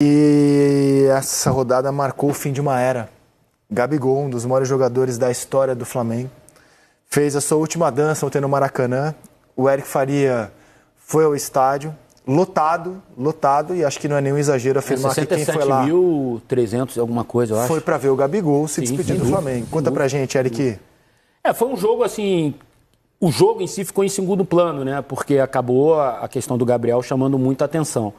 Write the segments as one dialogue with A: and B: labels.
A: E essa rodada marcou o fim de uma era. Gabigol, um dos maiores jogadores da história do Flamengo, fez a sua última dança ontem no Maracanã. O Eric Faria foi ao estádio, lotado, e acho que não é nenhum exagero afirmar que quem foi lá...
B: 67.300 alguma coisa, eu acho.
A: Foi para ver o Gabigol se despedir do Flamengo. Conta pra gente, Eric.
B: Foi um jogo assim... O jogo em si ficou em segundo plano, né? Porque acabou a questão do Gabriel chamando muita atenção.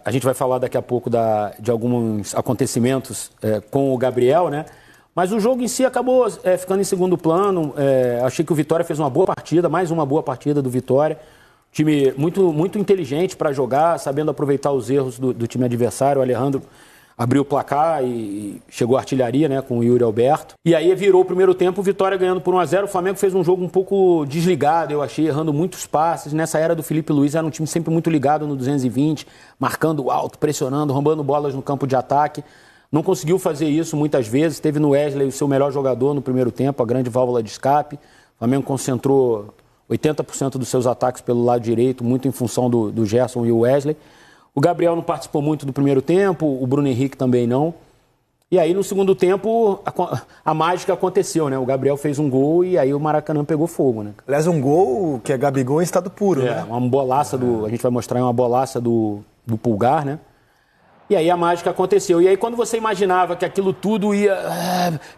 B: A gente vai falar daqui a pouco de alguns acontecimentos com o Gabriel, né? Mas o jogo em si acabou ficando em segundo plano. Achei que o Vitória fez uma boa partida, mais uma boa partida do Vitória. Time muito, muito inteligente para jogar, sabendo aproveitar os erros do time adversário. O Alejandro abriu o placar e chegou a artilharia, né, com o Yuri Alberto. E aí virou o primeiro tempo, o Vitória ganhando por 1-0. O Flamengo fez um jogo um pouco desligado, eu achei, errando muitos passes. Nessa era do Felipe Luiz, era um time sempre muito ligado no 220, marcando alto, pressionando, roubando bolas no campo de ataque. Não conseguiu fazer isso muitas vezes. Teve no Wesley o seu melhor jogador no primeiro tempo, a grande válvula de escape. O Flamengo concentrou 80% dos seus ataques pelo lado direito, muito em função do Gerson e o Wesley. O Gabriel não participou muito do primeiro tempo, o Bruno Henrique também não. E aí, no segundo tempo, a mágica aconteceu, né? O Gabriel fez um gol e aí o Maracanã pegou fogo, né?
A: Aliás, um gol que é Gabigol em estado puro, né?
B: Uma bolaça a gente vai mostrar uma bolaça do Pulgar, né? E aí a mágica aconteceu. E aí, quando você imaginava que aquilo tudo ia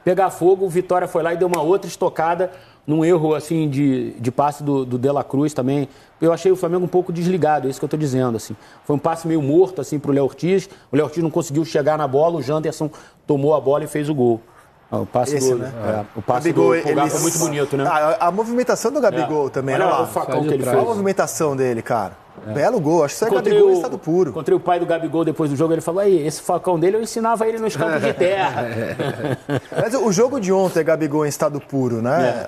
B: pegar fogo, o Vitória foi lá e deu uma outra estocada num erro assim de passe do De La Cruz também. Eu achei o Flamengo um pouco desligado, é isso que eu estou dizendo. Assim. Foi um passe meio morto assim, para o Léo Ortiz. O Léo Ortiz não conseguiu chegar na bola, o Janderson tomou a bola e fez o gol. O passe o passe do Pulgar foi muito bonito, né?
A: A movimentação do Gabigol também,
B: olha lá. O facão que ele fez.
A: Olha a movimentação dele, cara. Belo gol, acho que isso é Gabigol em estado puro.
B: Encontrei o pai do Gabigol depois do jogo, ele falou, aí, esse facão dele eu ensinava ele nos campos de terra.
A: Mas o jogo de ontem é Gabigol em estado puro, né?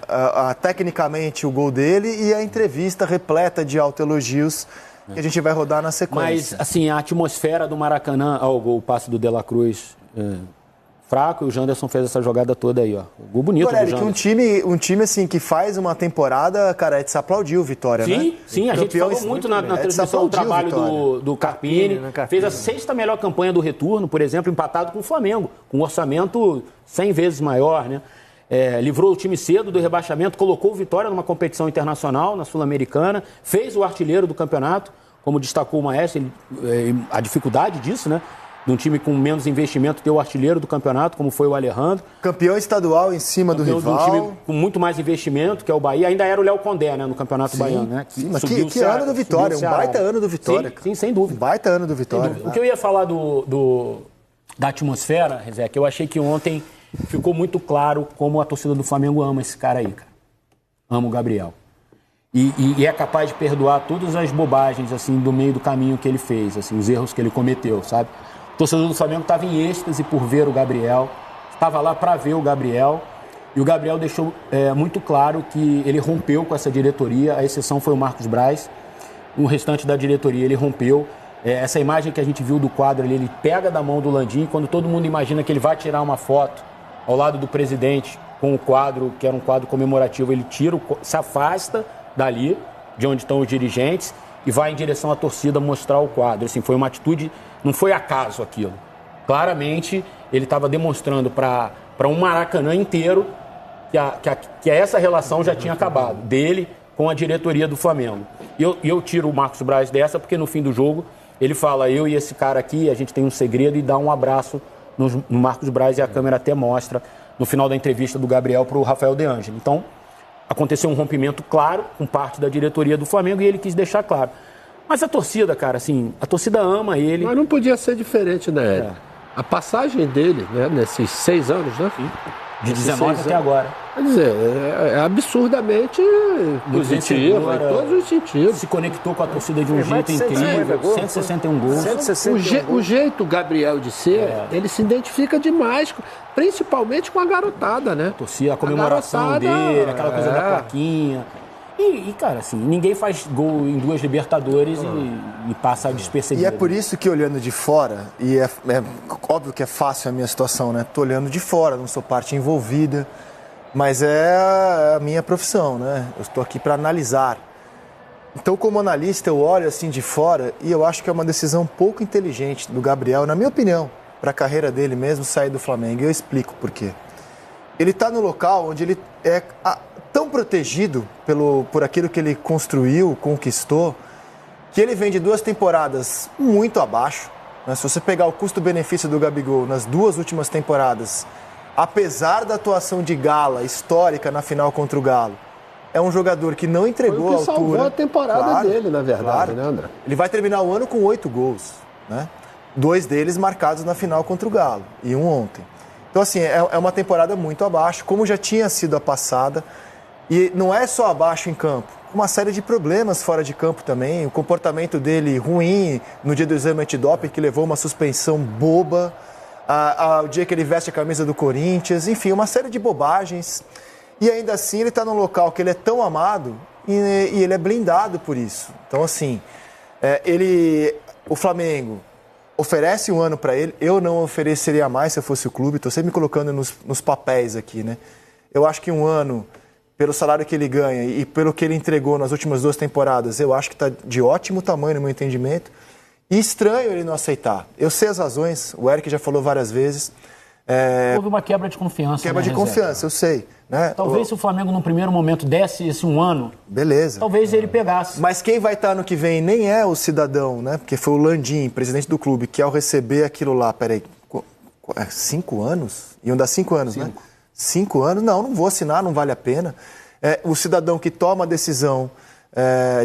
A: Tecnicamente o gol dele e a entrevista repleta de autoelogios que a gente vai rodar na sequência.
B: Mas, assim, a atmosfera do Maracanã, o passe do De La Cruz... fraco, e o Janderson fez essa jogada toda aí, ó. O gol bonito do Janderson.
A: Um time assim que faz uma temporada, cara, é de se aplaudir o Vitória, né?
B: Sim, a gente falou muito na transmissão do trabalho do Carpini. Fez a 6ª melhor campanha do retorno, por exemplo, empatado com o Flamengo, com um orçamento 100 vezes maior, né? Livrou o time cedo do rebaixamento, colocou o Vitória numa competição internacional, na Sul-Americana, fez o artilheiro do campeonato, como destacou o Maestro, a dificuldade disso, né? De um time com menos investimento ter o artilheiro do campeonato, como foi o Alejandro.
A: Campeão estadual em cima do rival. De um time
B: com muito mais investimento, que é o Bahia. Ainda era o Léo Condé, né, no Campeonato Baiano. Né?
A: Sim, mas que ano do Vitória, um baita ano do Vitória.
B: Sim, sem dúvida.
A: Um baita ano do Vitória.
B: O que eu ia falar da atmosfera, Rezé, eu achei que ontem ficou muito claro como a torcida do Flamengo ama esse cara aí, cara. Ama o Gabriel. E é capaz de perdoar todas as bobagens, assim, do meio do caminho que ele fez, assim, os erros que ele cometeu, sabe? O torcedor do Flamengo estava em êxtase por ver o Gabriel, estava lá para ver o Gabriel, e o Gabriel deixou muito claro que ele rompeu com essa diretoria, a exceção foi o Marcos Braz, o restante da diretoria ele rompeu. Essa imagem que a gente viu do quadro ali, ele pega da mão do Landim, quando todo mundo imagina que ele vai tirar uma foto ao lado do presidente com o quadro, que era um quadro comemorativo, ele se afasta dali, de onde estão os dirigentes, e vai em direção à torcida mostrar o quadro. Assim, foi uma atitude, não foi acaso aquilo. Claramente, ele estava demonstrando para um Maracanã inteiro que essa relação já tinha acabado, dele com a diretoria do Flamengo. E eu tiro o Marcos Braz dessa, porque no fim do jogo, ele fala, eu e esse cara aqui, a gente tem um segredo, e dá um abraço no Marcos Braz, e a câmera até mostra, no final da entrevista do Gabriel para o Rafael De Angeli. Então, aconteceu um rompimento claro com parte da diretoria do Flamengo e ele quis deixar claro. Mas a torcida, cara, assim, a torcida ama ele.
C: Mas não podia ser diferente, né? A passagem dele, né, nesses 6 anos, né?
B: Sim. De 19 até agora.
C: Quer dizer, é absurdamente positiva em todos os sentidos.
B: Se conectou com a torcida de um jeito incrível. 161 gols.
C: O jeito Gabriel de ser, ele se identifica demais, principalmente com a garotada, né?
B: A comemoração dele, aquela coisa da plaquinha. E, cara, assim, ninguém faz gol em 2 Libertadores e passa despercebido.
A: E é por isso que, olhando de fora, e é óbvio que é fácil a minha situação, né? Tô olhando de fora, não sou parte envolvida, mas é a minha profissão, né? Eu estou aqui para analisar. Então, como analista, eu olho assim de fora e eu acho que é uma decisão pouco inteligente do Gabriel, na minha opinião, para a carreira dele mesmo sair do Flamengo. E eu explico por quê. Ele está no local onde ele é tão protegido por aquilo que ele construiu, conquistou, que ele vem de 2 temporadas muito abaixo. Né? Se você pegar o custo-benefício do Gabigol nas 2 últimas temporadas, apesar da atuação de gala histórica na final contra o Galo, é um jogador que não entregou a altura.
C: Salvou a temporada dele, na verdade, né, André?
A: Ele vai terminar o ano com 8 gols, né? 2 deles marcados na final contra o Galo e um ontem. Então, assim, é uma temporada muito abaixo, como já tinha sido a passada. E não é só abaixo em campo, uma série de problemas fora de campo também. O comportamento dele ruim no dia do exame antidoping, que levou uma suspensão boba. O dia que ele veste a camisa do Corinthians. Enfim, uma série de bobagens. E ainda assim ele está num local que ele é tão amado e ele é blindado por isso. Então, assim, o Flamengo oferece um ano para ele. Eu não ofereceria mais se eu fosse o clube. Estou sempre me colocando nos papéis aqui, né? Eu acho que um ano, pelo salário que ele ganha e pelo que ele entregou nas últimas 2 temporadas, eu acho que está de ótimo tamanho no meu entendimento. E estranho ele não aceitar. Eu sei as razões, o Eric já falou várias vezes.
B: Houve uma quebra de confiança.
A: Quebra de confiança, eu sei. Né?
B: Talvez se o Flamengo, num primeiro momento, desse esse um ano,
A: beleza.
B: Talvez ele pegasse.
A: Mas quem vai estar ano que vem nem é o cidadão, né? Porque foi o Landim, presidente do clube, que ao receber aquilo lá, 5 anos? Iam dar 5 anos, 5. Né? 5 anos? Não vou assinar, não vale a pena. O cidadão que toma a decisão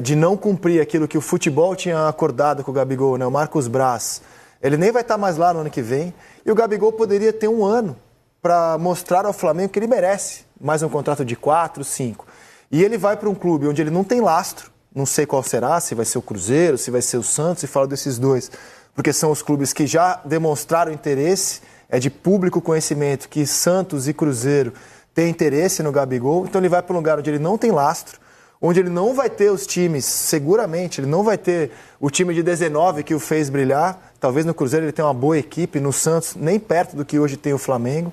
A: de não cumprir aquilo que o futebol tinha acordado com o Gabigol, né? O Marcos Braz, ele nem vai estar mais lá no ano que vem. E o Gabigol poderia ter um ano para mostrar ao Flamengo que ele merece mais um contrato de 4, 5. E ele vai para um clube onde ele não tem lastro, não sei qual será, se vai ser o Cruzeiro, se vai ser o Santos, e falo desses 2, porque são os clubes que já demonstraram interesse, de público conhecimento que Santos e Cruzeiro têm interesse no Gabigol. Então ele vai para um lugar onde ele não tem lastro, onde ele não vai ter os times, seguramente, ele não vai ter o time de 19 que o fez brilhar. Talvez no Cruzeiro ele tenha uma boa equipe, no Santos nem perto do que hoje tem o Flamengo.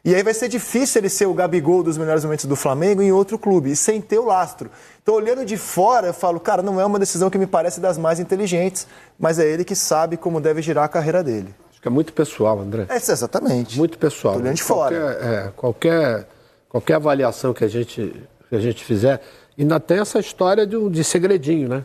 A: E aí vai ser difícil ele ser o Gabigol dos melhores momentos do Flamengo em outro clube, e sem ter o lastro. Então, olhando de fora, eu falo, cara, não é uma decisão que me parece das mais inteligentes, mas é ele que sabe como deve girar a carreira dele.
C: Acho que é muito pessoal, André.
A: Exatamente.
C: Muito pessoal.
A: Tô olhando de fora.
C: Qualquer avaliação que a gente fizer, ainda tem essa história de segredinho, né?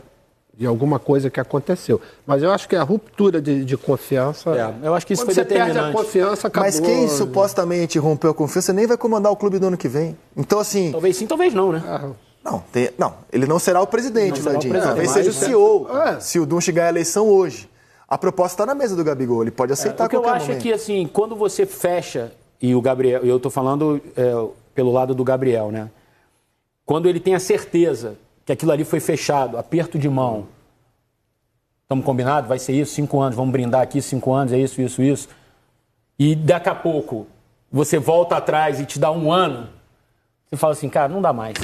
C: De alguma coisa que aconteceu. Mas eu acho que a ruptura de confiança...
B: eu acho que isso
C: foi determinante. Quando você perde a confiança, acabou...
A: Mas quem supostamente rompeu a confiança nem vai comandar o clube do ano que vem. Então, assim...
B: Talvez sim, talvez não, né?
A: Não, ele não será o presidente, Landim. Talvez seja o CEO, se o Dunche ganhar a eleição hoje. A proposta está na mesa do Gabigol, ele pode aceitar qualquer momento.
B: O que eu acho é que, assim, quando você fecha, e o Gabriel, eu estou falando pelo lado do Gabriel, né? Quando ele tem a certeza que aquilo ali foi fechado, aperto de mão, estamos combinados, vai ser isso, 5 anos, vamos brindar aqui, 5 anos, é isso, e daqui a pouco você volta atrás e te dá 1 ano, você fala assim, cara, não dá mais.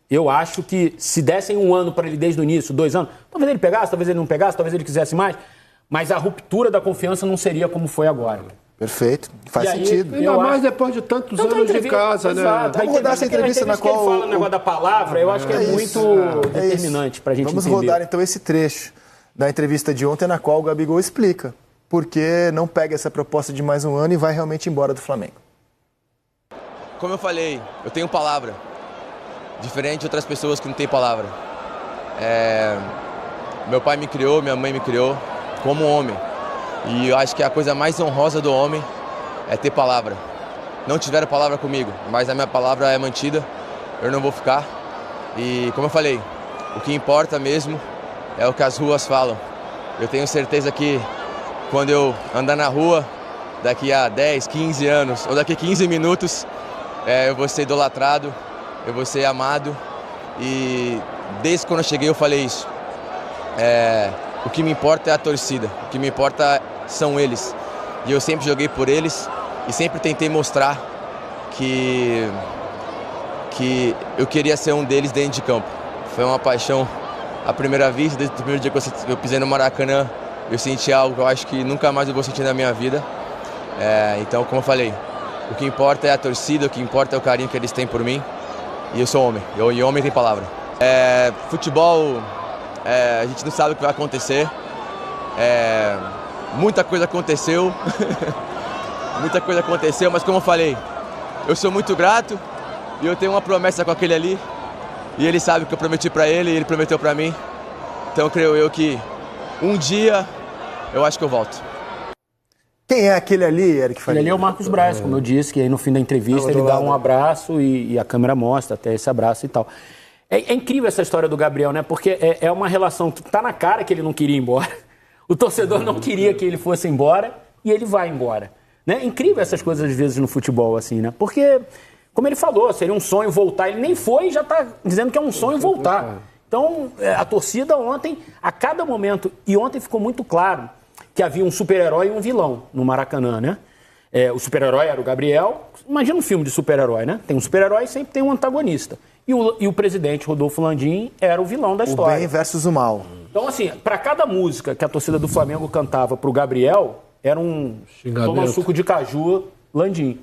B: Eu acho que se dessem 1 ano para ele desde o início, 2 anos, talvez ele pegasse, talvez ele não pegasse, talvez ele quisesse mais, mas a ruptura da confiança não seria como foi agora.
A: Perfeito, faz sentido.
C: Ainda mais depois de tantos anos de casa, né?
A: Vamos rodar essa entrevista na qual...
B: ele fala o negócio da palavra, eu acho que é muito determinante para a gente entender.
A: Vamos rodar então esse trecho da entrevista de ontem na qual o Gabigol explica por que não pega essa proposta de mais 1 ano e vai realmente embora do Flamengo.
D: Como eu falei, eu tenho palavra. Diferente de outras pessoas que não têm palavra. Meu pai me criou, minha mãe me criou como homem. E eu acho que a coisa mais honrosa do homem é ter palavra. Não tiveram palavra comigo, mas a minha palavra é mantida. Eu não vou ficar. E como eu falei, o que importa mesmo é o que as ruas falam. Eu tenho certeza que quando eu andar na rua, daqui a 10, 15 anos, ou daqui a 15 minutos, eu vou ser idolatrado, eu vou ser amado. E desde quando eu cheguei eu falei isso. O que me importa é a torcida, o que me importa são eles. E eu sempre joguei por eles e sempre tentei mostrar que eu queria ser um deles dentro de campo. Foi uma paixão à primeira vista, desde o primeiro dia que eu pisei no Maracanã, eu senti algo que eu acho que nunca mais eu vou sentir na minha vida. Então, como eu falei, o que importa é a torcida, o que importa é o carinho que eles têm por mim. E eu sou homem, e homem tem palavra. Futebol, a gente não sabe o que vai acontecer. Muita coisa aconteceu. Muita coisa aconteceu, mas como eu falei, eu sou muito grato e eu tenho uma promessa com aquele ali. E ele sabe que eu prometi para ele e ele prometeu para mim. Então creio eu que um dia eu acho que eu volto.
A: Quem é aquele ali, Eric Faria?
B: Ele é o Marcos Braz, como eu disse, que aí no fim da entrevista ele dá um abraço e a câmera mostra até esse abraço e tal. É incrível essa história do Gabriel, né? Porque é uma relação que tá na cara que ele não queria ir embora. O torcedor não queria que ele fosse embora e ele vai embora. Né? É incrível essas coisas às vezes no futebol, assim, né? Porque, como ele falou, seria um sonho voltar. Ele nem foi e já tá dizendo que é um sonho voltar. Então, a torcida ontem, a cada momento, e ontem ficou muito claro que havia um super-herói e um vilão no Maracanã, né? O super-herói era o Gabriel. Imagina um filme de super-herói, né? Tem um super-herói e sempre tem um antagonista. E o presidente, Rodolfo Landim, era o vilão da história.
A: O bem versus o mal.
B: Então, assim, para cada música que a torcida do Flamengo cantava pro Gabriel, era um toma suco de caju, Landim.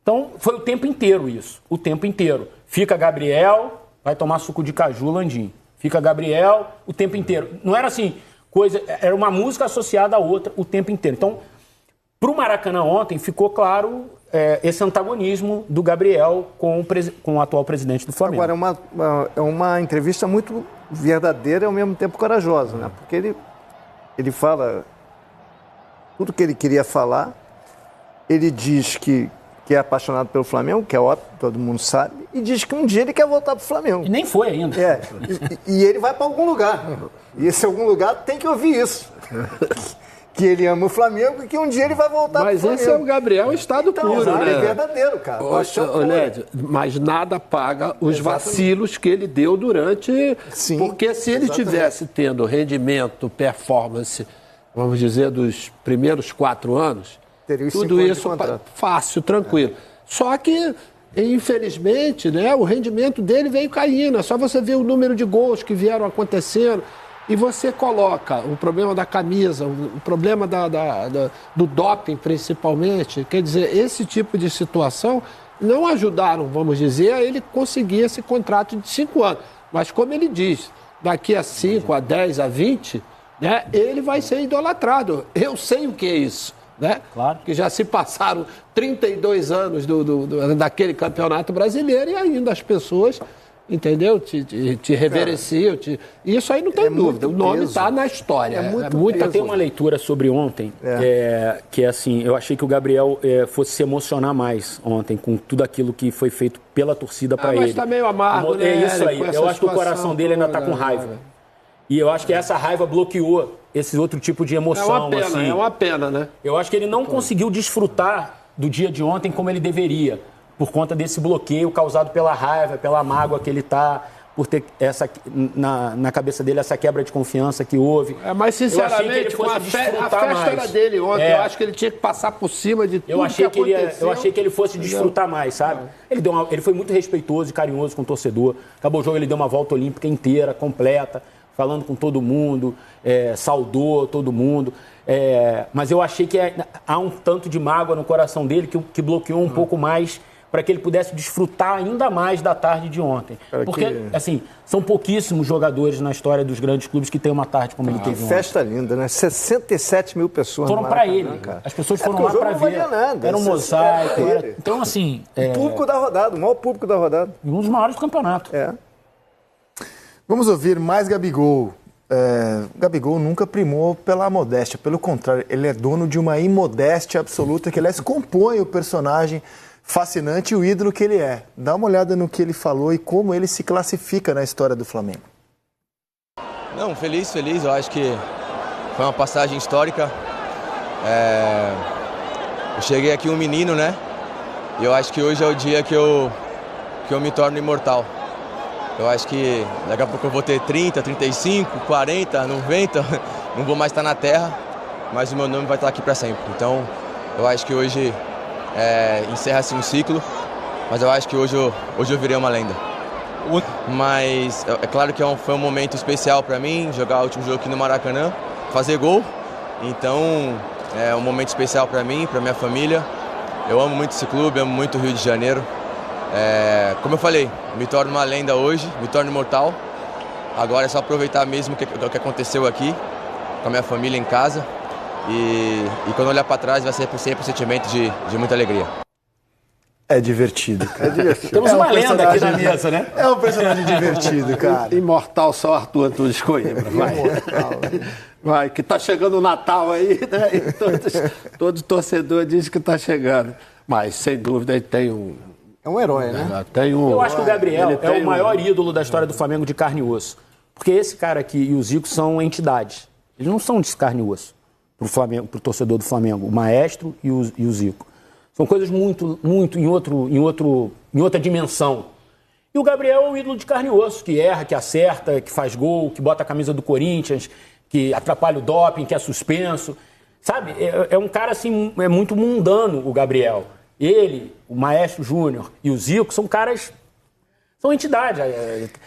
B: Então, foi o tempo inteiro isso. O tempo inteiro. Fica Gabriel, vai tomar suco de caju, Landim. Fica Gabriel, o tempo inteiro. Não era assim, era uma música associada a outra o tempo inteiro. Então, pro Maracanã ontem, ficou claro esse antagonismo do Gabriel com o atual presidente do Flamengo.
E: Agora, é uma entrevista muito verdadeira e ao mesmo tempo corajosa, né? Porque ele fala tudo que ele queria falar, ele diz que é apaixonado pelo Flamengo, que é óbvio, todo mundo sabe, e diz que um dia ele quer voltar para o Flamengo.
B: E nem foi ainda.
E: E ele vai para algum lugar. E esse algum lugar tem que ouvir isso. Que ele ama o Flamengo e que um dia ele vai voltar para o Flamengo.
C: Mas esse é o Gabriel estado puro, né?
E: É verdadeiro, cara.
C: Mas nada paga os vacilos que ele deu durante...
E: Sim,
C: porque se ele tivesse tendo rendimento, performance, vamos dizer, dos primeiros 4 anos, tudo isso fácil, tranquilo. Só que, infelizmente, né, o rendimento dele veio caindo. É só você ver o número de gols que vieram acontecendo. E você coloca o problema da camisa, o problema do doping, principalmente. Quer dizer, esse tipo de situação não ajudaram, vamos dizer, a ele conseguir esse contrato de 5 anos. Mas, como ele diz, daqui a 5, a 10, a 20, né, ele vai ser idolatrado. Eu sei o que é isso. Né?
B: Claro.
C: Que já se passaram 32 anos daquele campeonato brasileiro e ainda as pessoas, entendeu? Te reverenciam. Isso aí não tem dúvida. O nome está na história.
B: Tem uma leitura sobre ontem, que é assim, eu achei que o Gabriel fosse se emocionar mais ontem com tudo aquilo que foi feito pela torcida para ele.
C: Mas está meio amargo, né?
B: É isso aí. Eu acho que o coração dele ainda está com raiva. E eu acho que essa raiva bloqueou esse outro tipo de emoção.
C: É uma pena, né?
B: Eu acho que ele não conseguiu desfrutar do dia de ontem como ele deveria, por conta desse bloqueio causado pela raiva, pela mágoa que ele está, por ter na cabeça dele essa quebra de confiança que houve.
C: Mas, sinceramente, a festa era dele ontem. Eu acho que ele tinha que passar por cima de tudo que aconteceu.
B: Eu achei que ele fosse desfrutar mais, sabe? Ele foi muito respeitoso e carinhoso com o torcedor. Acabou o jogo, ele deu uma volta olímpica inteira, completa, falando com todo mundo, saudou todo mundo. Mas eu achei que há um tanto de mágoa no coração dele que bloqueou um pouco mais para que ele pudesse desfrutar ainda mais da tarde de ontem. Porque, assim, são pouquíssimos jogadores na história dos grandes clubes que têm uma tarde como ele teve ontem.
E: Festa linda, né? 67 mil pessoas
B: foram para ele. Cara. As pessoas foram lá para ver.
E: Nada.
B: Era um mosaico. Então, assim...
E: O público da rodada, o maior público da rodada.
B: Um dos maiores do campeonato.
A: Vamos ouvir mais Gabigol. Gabigol nunca primou pela modéstia, pelo contrário, ele é dono de uma imodéstia absoluta que, aliás, compõe o personagem fascinante e o ídolo que ele é. Dá uma olhada no que ele falou e como ele se classifica na história do Flamengo.
D: Não, feliz, eu acho que foi uma passagem histórica. Eu cheguei aqui um menino, né? E eu acho que hoje é o dia que eu me torno imortal. Eu acho que daqui a pouco eu vou ter 30, 35, 40, 90, não vou mais estar na terra, mas o meu nome vai estar aqui para sempre. Então, eu acho que hoje encerra-se um ciclo, mas eu acho que hoje eu virei uma lenda. Mas é claro que foi um momento especial para mim, jogar o último jogo aqui no Maracanã, fazer gol. Então, é um momento especial para mim, para minha família. Eu amo muito esse clube, amo muito o Rio de Janeiro. Como eu falei, me torno uma lenda hoje, me torno imortal. Agora é só aproveitar mesmo o que aconteceu aqui, com a minha família em casa. E quando olhar para trás vai ser sempre um sentimento de muita alegria.
A: É divertido, cara.
E: É divertido.
B: Temos uma lenda aqui na mesa, né?
A: É um personagem divertido, cara.
C: Imortal só Arthur Antunes Coimbra. Vai. Vai, que tá chegando o Natal aí, né? E todo torcedor diz que tá chegando. Mas, sem dúvida, ele tem um...
E: É um herói, né?
B: Eu acho que o Gabriel é o maior ídolo da história do Flamengo de carne e osso. Porque esse cara aqui e o Zico são entidades. Eles não são de carne e osso pro torcedor do Flamengo. O Maestro e o Zico. São coisas muito em outra dimensão. E o Gabriel é o ídolo de carne e osso, que erra, que acerta, que faz gol, que bota a camisa do Corinthians, que atrapalha o doping, que é suspenso. Sabe? É um cara, assim, é muito mundano, o Gabriel. Ele, o Maestro Júnior e o Zico são caras... São entidades.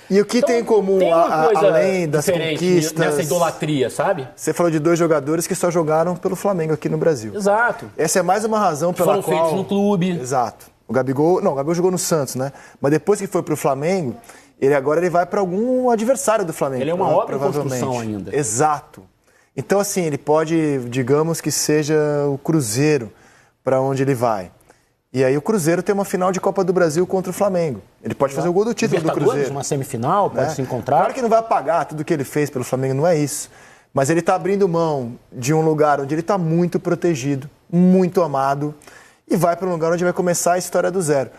A: E o que tem em comum,
B: tem uma coisa
A: além das conquistas...
B: nessa idolatria, sabe?
A: Você falou de 2 jogadores que só jogaram pelo Flamengo aqui no Brasil.
B: Exato.
A: Essa é mais uma razão pela qual...
B: Foram feitos no clube.
A: Exato. O Gabigol jogou no Santos, né? Mas depois que foi pro Flamengo, ele vai para algum adversário do Flamengo.
B: Ele é uma obra em construção ainda.
A: Exato. Então, assim, ele pode, digamos que seja o Cruzeiro para onde ele vai. E aí o Cruzeiro tem uma final de Copa do Brasil contra o Flamengo. Ele pode fazer o gol do título do Cruzeiro.
B: Uma semifinal, pode se encontrar.
A: Claro que não vai apagar tudo que ele fez pelo Flamengo, não é isso. Mas ele está abrindo mão de um lugar onde ele está muito protegido, muito amado, e vai para um lugar onde vai começar a história do zero.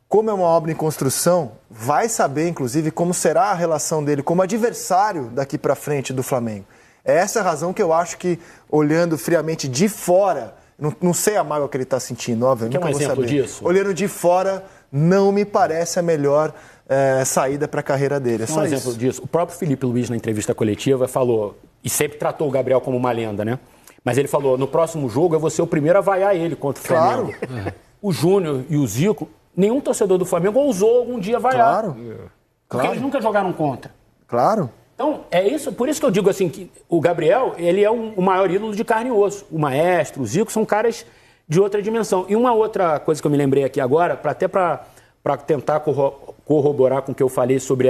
A: Como é uma obra em construção, vai saber, inclusive, como será a relação dele como adversário daqui para frente do Flamengo. É essa a razão que eu acho que, olhando friamente de fora... Não sei a mágoa que ele está sentindo, óbvio.
B: Quer um exemplo disso?
A: Olhando de fora, não me parece a melhor saída para a carreira dele. É só
B: um exemplo disso. O próprio Felipe Luiz, na entrevista coletiva, falou, e sempre tratou o Gabriel como uma lenda, né? Mas ele falou, no próximo jogo eu vou ser o primeiro a vaiar ele contra o Flamengo. Claro. O Júnior e o Zico, nenhum torcedor do Flamengo ousou algum dia vaiar.
A: Claro.
B: Porque eles nunca jogaram contra.
A: Claro.
B: Então, é isso, por isso que eu digo assim, que o Gabriel, ele é o maior ídolo de carne e osso. O Maestro, o Zico, são caras de outra dimensão. E uma outra coisa que eu me lembrei aqui agora, até para tentar corroborar com o que eu falei sobre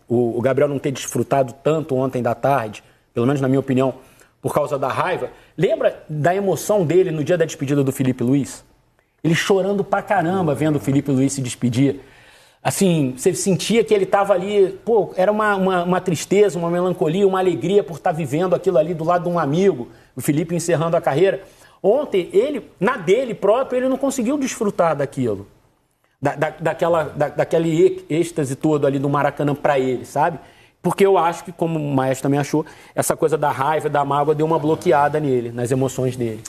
B: o Gabriel não ter desfrutado tanto ontem da tarde, pelo menos na minha opinião, por causa da raiva. Lembra da emoção dele no dia da despedida do Felipe Luiz? Ele chorando pra caramba vendo o Felipe Luiz se despedir. Assim, você sentia que ele estava ali, era uma tristeza, uma melancolia, uma alegria por estar vivendo aquilo ali do lado de um amigo, o Felipe encerrando a carreira. Ontem, ele, na dele próprio, ele não conseguiu desfrutar daquilo, daquele êxtase todo ali do Maracanã para ele, sabe? Porque eu acho que, como o Maestro também achou, essa coisa da raiva, da mágoa deu uma bloqueada nele, nas emoções dele.